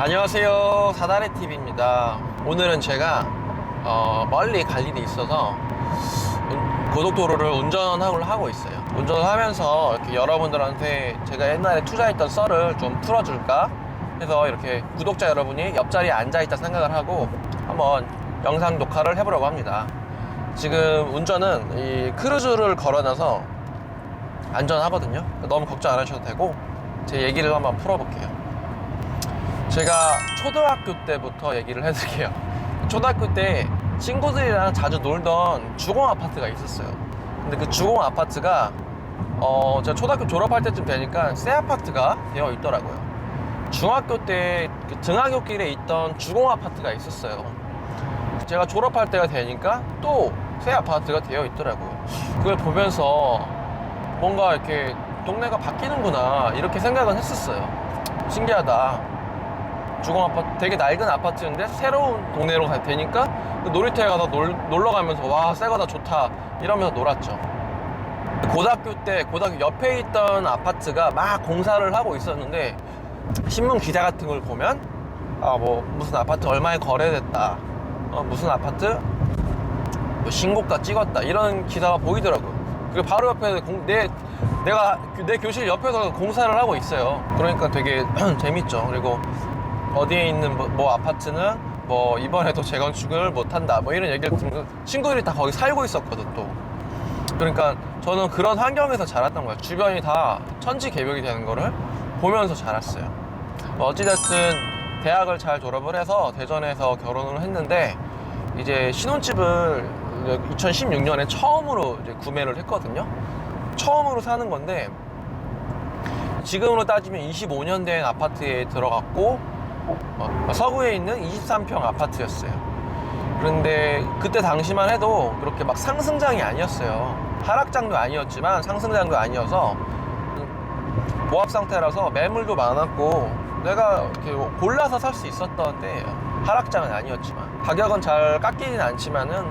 안녕하세요, 사다리TV입니다. 오늘은 제가 멀리 갈 일이 있어서 고속도로를 운전을 하고 있어요. 운전을 하면서 이렇게 여러분들한테 제가 옛날에 투자했던 썰을 좀 풀어줄까 해서 이렇게 구독자 여러분이 옆자리에 앉아있다 생각을 하고 한번 영상 녹화를 해보려고 합니다. 지금 운전은 이 크루즈를 걸어놔서 안전하거든요. 너무 걱정 안 하셔도 되고 제 얘기를 한번 풀어볼게요. 제가 초등학교 때부터 얘기를 해드릴게요. 초등학교 때 친구들이랑 자주 놀던 주공 아파트가 있었어요. 근데 그 주공 아파트가 제가 초등학교 졸업할 때쯤 되니까 새 아파트가 되어 있더라고요. 중학교 때 그 등하굣길에 있던 주공 아파트가 있었어요. 제가 졸업할 때가 되니까 또 새 아파트가 되어 있더라고요. 그걸 보면서 뭔가 이렇게 동네가 바뀌는구나 이렇게 생각은 했었어요. 신기하다. 주공 아파트, 되게 낡은 아파트인데 새로운 동네로 되니까 그 놀이터에 가서 놀러 가면서 와, 새 거다, 좋다 이러면서 놀았죠. 고등학교 때 고등학교 옆에 있던 아파트가 막 공사를 하고 있었는데 신문 기사 같은 걸 보면 뭐 무슨 아파트 얼마에 거래됐다, 무슨 아파트 뭐 신고가 찍었다 이런 기사가 보이더라고요. 그리고 바로 옆에 내 교실 옆에서 공사를 하고 있어요. 그러니까 되게 재밌죠. 그리고 어디에 있는 뭐 아파트는 뭐 이번에도 재건축을 못한다 뭐 이런 얘기를 들으면서 친구들이 다 거기 살고 있었거든 또. 그러니까 저는 그런 환경에서 자랐던 거예요. 주변이 다 천지개벽이 되는 거를 보면서 자랐어요. 어찌됐든 대학을 잘 졸업을 해서 대전에서 결혼을 했는데 이제 신혼집을 2016년에 처음으로 이제 구매를 했거든요. 처음으로 사는 건데 지금으로 따지면 25년 된 아파트에 들어갔고 서구에 있는 23평 아파트였어요. 그런데 그때 당시만 해도 그렇게 막 상승장이 아니었어요. 하락장도 아니었지만 상승장도 아니어서 보합 상태라서 매물도 많았고 내가 이렇게 골라서 살 수 있었던 때 하락장은 아니었지만 가격은 잘 깎이진 않지만은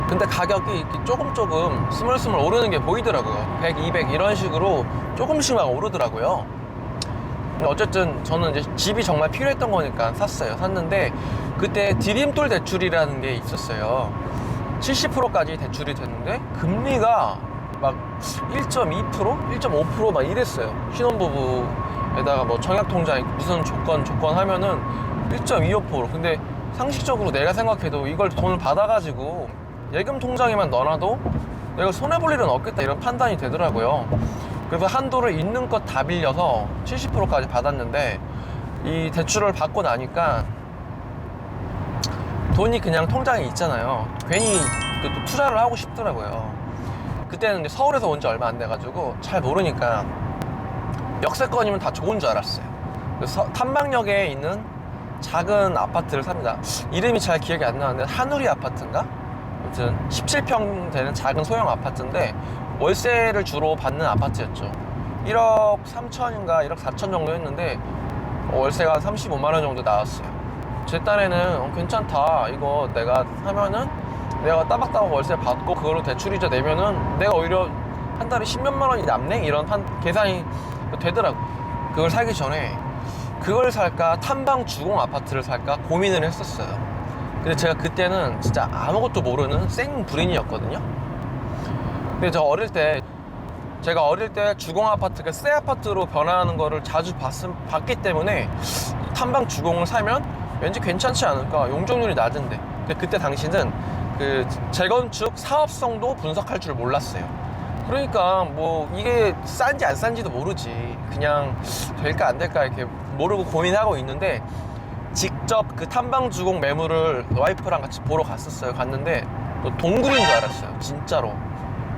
근데 가격이 이렇게 조금 스물스물 오르는 게 보이더라고요. 100, 200 이런 식으로 조금씩만 오르더라고요. 어쨌든 저는 이제 집이 정말 필요했던 거니까 샀는데 그때 디딤돌 대출이라는 게 있었어요. 70%까지 대출이 됐는데 금리가 막 1.2%? 1.5% 막 이랬어요. 신혼부부에다가 뭐 청약통장 무슨 조건 하면은 1.25%. 근데 상식적으로 내가 생각해도 이걸 돈을 받아가지고 예금 통장에만 넣어놔도 내가 손해볼 일은 없겠다 이런 판단이 되더라고요. 그래서 한도를 있는 것 다 빌려서 70%까지 받았는데 이 대출을 받고 나니까 돈이 그냥 통장에 있잖아요. 괜히 또 투자를 하고 싶더라고요. 그때는 이제 서울에서 온 지 얼마 안 돼가지고 잘 모르니까 역세권이면 다 좋은 줄 알았어요. 그래서 탐방역에 있는 작은 아파트를 삽니다. 이름이 잘 기억이 안 나는데 한우리 아파트인가? 아무튼 17평 되는 작은 소형 아파트인데 월세를 주로 받는 아파트였죠. 1억 3천인가 1억 4천 정도 했는데 월세가 35만 원 정도 나왔어요. 제 딴에는 괜찮다, 이거 내가 하면은 내가 따박따박 월세 받고 그걸로 대출이자 내면은 내가 오히려 한 달에 10몇만 원이 남네? 이런 계산이 되더라고. 그걸 사기 전에 그걸 살까 탐방 주공 아파트를 살까 고민을 했었어요. 근데 제가 그때는 진짜 아무것도 모르는 생 불인이었거든요. 근데 제가 어릴 때 주공 아파트가 새 아파트로 변화하는 거를 자주 봤기 때문에 탐방 주공을 사면 왠지 괜찮지 않을까, 용적률이 낮은데. 근데 그때 당시는 그 재건축 사업성도 분석할 줄 몰랐어요. 그러니까 뭐 이게 싼지 안 싼지도 모르지, 그냥 될까 안 될까 이렇게 모르고 고민하고 있는데 직접 그 탐방 주공 매물을 와이프랑 같이 보러 갔는데 또 동굴인 줄 알았어요. 진짜로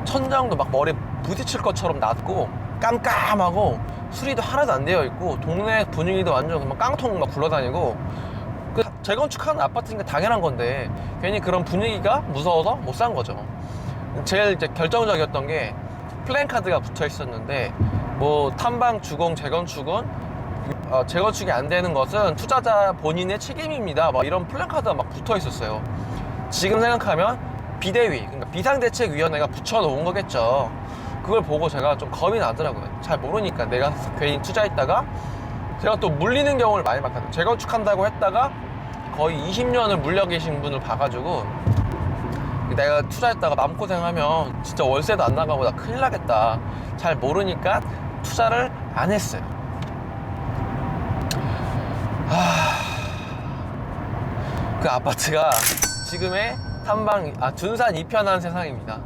천장도 막 머리에 부딪힐 것처럼 낮고 깜깜하고 수리도 하나도 안 되어 있고 동네 분위기도 완전 막 깡통 막 굴러다니고, 그 재건축하는 아파트니까 당연한 건데 괜히 그런 분위기가 무서워서 못 산 거죠. 제일 이제 결정적이었던 게 플랜카드가 붙어 있었는데 뭐 탐방 주공 재건축은 재건축이 안 되는 것은 투자자 본인의 책임입니다, 막 이런 플랜카드가 막 붙어 있었어요. 지금 생각하면 비대위, 그러니까 비상대책위원회가 붙여놓은 거겠죠. 그걸 보고 제가 좀 겁이 나더라고요. 잘 모르니까 내가 괜히 투자했다가 제가 또 물리는 경우를 많이 봤거든요. 재건축한다고 했다가 거의 20년을 물려 계신 분을 봐가지고 내가 투자했다가 마음고생하면 진짜 월세도 안 나가고 나 큰일 나겠다 잘 모르니까 투자를 안 했어요. 그 아파트가 지금의 탐방 둔산 이편한 세상입니다.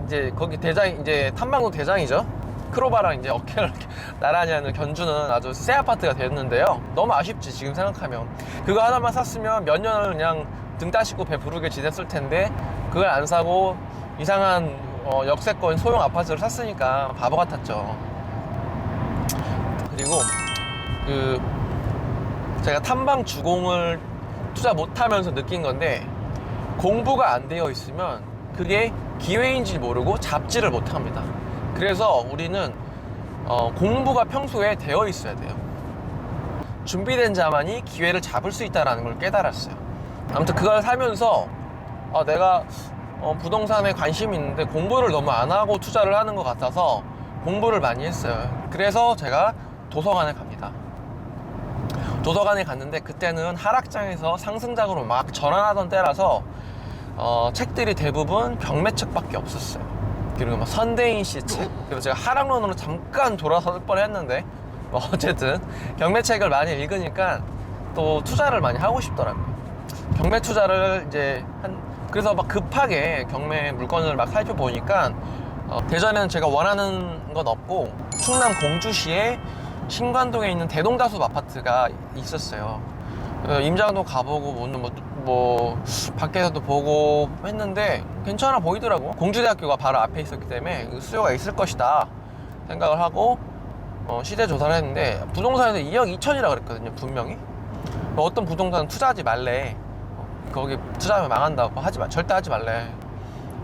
이제 거기 대장, 이제 탐방로 대장이죠. 크로바랑 이제 어깨를 나란히 하는 견주는 아주 새 아파트가 되었는데요. 너무 아쉽지 지금 생각하면. 그거 하나만 샀으면 몇 년을 그냥 등 따시고 배 부르게 지냈을 텐데 그걸 안 사고 이상한 역세권 소형 아파트를 샀으니까 바보 같았죠. 그리고 그 제가 탐방 주공을 투자 못하면서 느낀 건데, 공부가 안 되어 있으면 그게 기회인지 모르고 잡지를 못합니다. 그래서 우리는 공부가 평소에 되어 있어야 돼요. 준비된 자만이 기회를 잡을 수 있다는 걸 깨달았어요. 아무튼 그걸 사면서 내가 부동산에 관심이 있는데 공부를 너무 안 하고 투자를 하는 것 같아서 공부를 많이 했어요. 그래서 제가 도서관에 갑니다. 도서관에 갔는데 그때는 하락장에서 상승장으로 막 전환하던 때라서 책들이 대부분 경매책밖에 없었어요. 그리고 막 선대인 씨 책, 그리고 제가 하락론으로 잠깐 돌아설 뻔했는데 어쨌든 경매책을 많이 읽으니까 또 투자를 많이 하고 싶더라고요. 경매 투자를 이제 그래서 막 급하게 경매 물건을 막 살펴보니까 대전에는 제가 원하는 건 없고 충남 공주시에 신관동에 있는 대동다숲 아파트가 있었어요. 임장도 가보고 뭐 밖에서도 보고 했는데 괜찮아 보이더라고. 공주대학교가 바로 앞에 있었기 때문에 수요가 있을 것이다 생각을 하고 시세 조사를 했는데 부동산에서 2억 2천이라 그랬거든요. 분명히 어떤 부동산은 투자하지 말래, 거기 투자하면 망한다고 절대 하지 말래.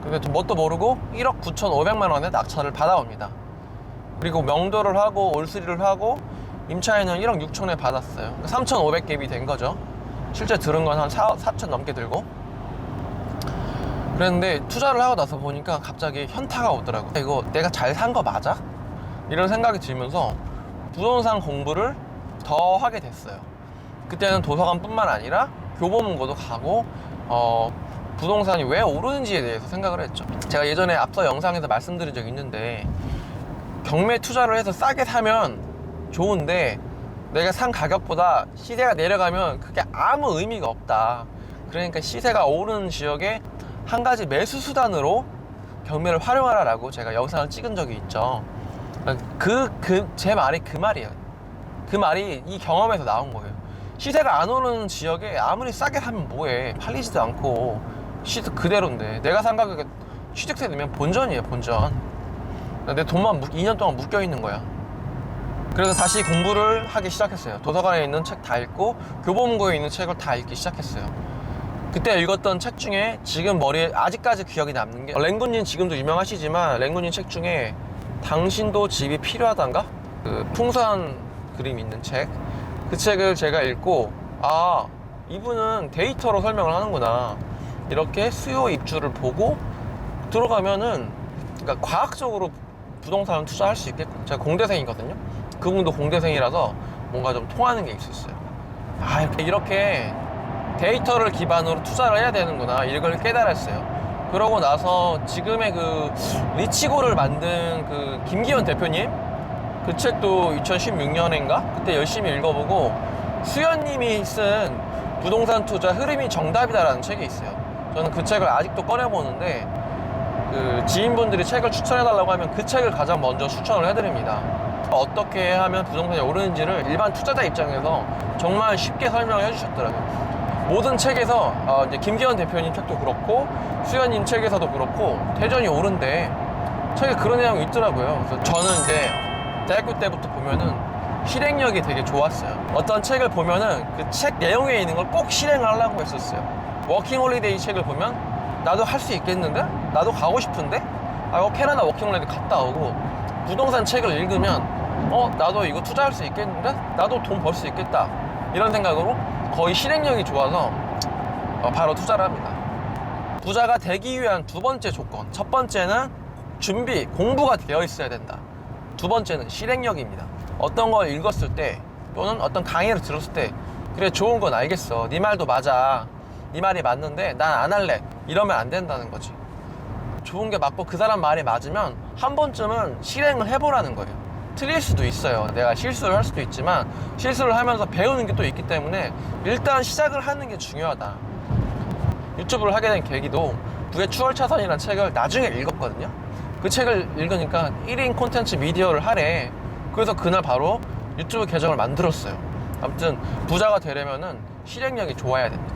근데 뭣도 모르고 1억 9천5백만 원에 낙찰을 받아옵니다. 그리고 명도를 하고 올수리를 하고 임차인은 1억 6천에 받았어요. 3,500갭이 된 거죠. 실제 들은 건 한 4천 넘게 들고. 그랬는데 투자를 하고 나서 보니까 갑자기 현타가 오더라고. 이거 내가 잘 산 거 맞아? 이런 생각이 들면서 부동산 공부를 더 하게 됐어요. 그때는 도서관뿐만 아니라 교보문고도 가고 부동산이 왜 오르는지에 대해서 생각을 했죠. 제가 예전에 앞서 영상에서 말씀드린 적이 있는데, 경매 투자를 해서 싸게 사면 좋은데 내가 산 가격보다 시세가 내려가면 그게 아무 의미가 없다. 그러니까 시세가 오르는 지역에 한 가지 매수 수단으로 경매를 활용하라라고 제가 영상을 찍은 적이 있죠. 제 말이 그 말이에요. 그 말이 이 경험에서 나온 거예요. 시세가 안 오르는 지역에 아무리 싸게 사면 뭐해, 팔리지도 않고 시세 그대로인데 내가 산 가격에 취득세 내면 본전이에요, 본전. 내 돈만 2년 동안 묶여 있는 거야. 그래서 다시 공부를 하기 시작했어요. 도서관에 있는 책 다 읽고 교보문고에 있는 책을 다 읽기 시작했어요. 그때 읽었던 책 중에 지금 머리에 아직까지 기억이 남는 게, 랭군님 지금도 유명하시지만 랭군님 책 중에 당신도 집이 필요하단가? 그 풍선 그림 있는 책, 그 책을 제가 읽고 이분은 데이터로 설명을 하는구나. 이렇게 수요 입주를 보고 들어가면은, 그러니까 과학적으로 부동산을 투자할 수 있겠고, 제가 공대생이거든요. 그분도 공대생이라서 뭔가 좀 통하는 게 있었어요. 이렇게 데이터를 기반으로 투자를 해야 되는구나, 이걸 깨달았어요. 그러고 나서 지금의 그 리치고를 만든 그 김기현 대표님, 그 책도 2016년인가 그때 열심히 읽어보고, 수연님이 쓴 부동산 투자 흐름이 정답이다라는 책이 있어요. 저는 그 책을 아직도 꺼내보는데, 그 지인분들이 책을 추천해달라고 하면 그 책을 가장 먼저 추천을 해드립니다. 어떻게 하면 부동산이 오르는지를 일반 투자자 입장에서 정말 쉽게 설명을 해주셨더라고요. 모든 책에서 이제 김기현 대표님 책도 그렇고 수연님 책에서도 그렇고 대전이 오른데 책에 그런 내용이 있더라고요. 그래서 저는 이제 대학교 때부터 보면은 실행력이 되게 좋았어요. 어떤 책을 보면은 그 책 내용에 있는 걸 꼭 실행을 하려고 했었어요. 워킹홀리데이 책을 보면 나도 할 수 있겠는데? 나도 가고 싶은데? 캐나다 워킹홀리데이 갔다 오고, 부동산 책을 읽으면 나도 이거 투자할 수 있겠는데? 나도 돈 벌 수 있겠다. 이런 생각으로 거의 실행력이 좋아서 바로 투자를 합니다. 부자가 되기 위한 두 번째 조건. 첫 번째는 공부가 되어 있어야 된다. 두 번째는 실행력입니다. 어떤 걸 읽었을 때 또는 어떤 강의를 들었을 때 그래 좋은 건 알겠어, 네 말도 맞아, 네 말이 맞는데 난 안 할래, 이러면 안 된다는 거지. 좋은 게 맞고 그 사람 말이 맞으면 한 번쯤은 실행을 해보라는 거예요. 틀릴 수도 있어요. 내가 실수를 할 수도 있지만 실수를 하면서 배우는 게 또 있기 때문에 일단 시작을 하는 게 중요하다. 유튜브를 하게 된 계기도 부의 추월차선이라는 책을 나중에 읽었거든요. 그 책을 읽으니까 1인 콘텐츠 미디어를 하래. 그래서 그날 바로 유튜브 계정을 만들었어요. 아무튼 부자가 되려면은 실행력이 좋아야 됩니다.